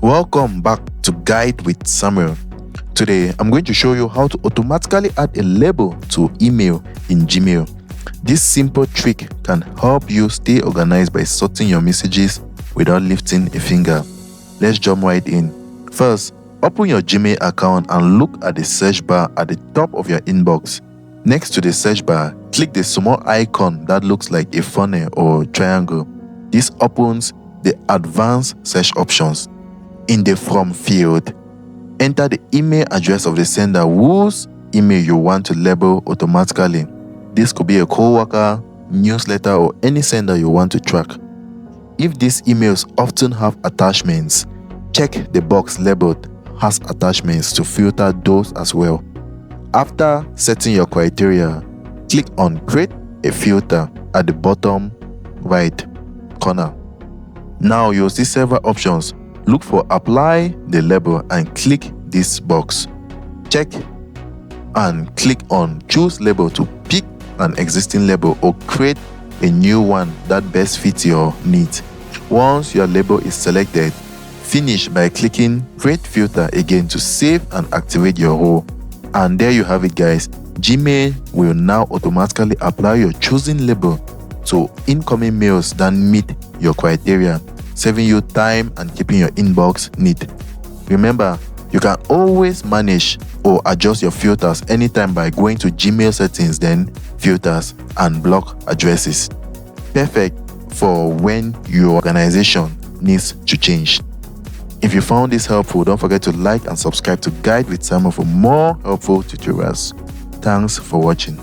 Welcome back to Guide with Samuel. Today, I'm going to show you how to automatically add a label to email in Gmail. This simple trick can help you stay organized by sorting your messages without lifting a finger. Let's jump right in. First, open your Gmail account and look at the search bar at the top of your inbox. Next to the search bar, click the small icon that looks like a funnel or triangle. This opens the advanced search options. In the From field, enter the email address of the sender whose email you want to label automatically. This could be a coworker, newsletter, or any sender you want to track. If these emails often have attachments, check the box labeled Has Attachments to filter those as well. After setting your criteria, click on Create a Filter at the bottom right corner. Now you'll see several options. Look for Apply the label and click this box. Check and click on Choose Label to pick an existing label or create a new one that best fits your needs. Once your label is selected, finish by clicking Create Filter again to save and activate your role. And there you have it, guys. Gmail will now automatically apply your chosen label to incoming mails that meet your criteria, saving you time and keeping your inbox neat. Remember, you can always manage or adjust your filters anytime by going to Gmail settings, then filters and block addresses. Perfect for when your organization needs to change. If you found this helpful, don't forget to like and subscribe to Guide with Samuel for more helpful tutorials. Thanks for watching.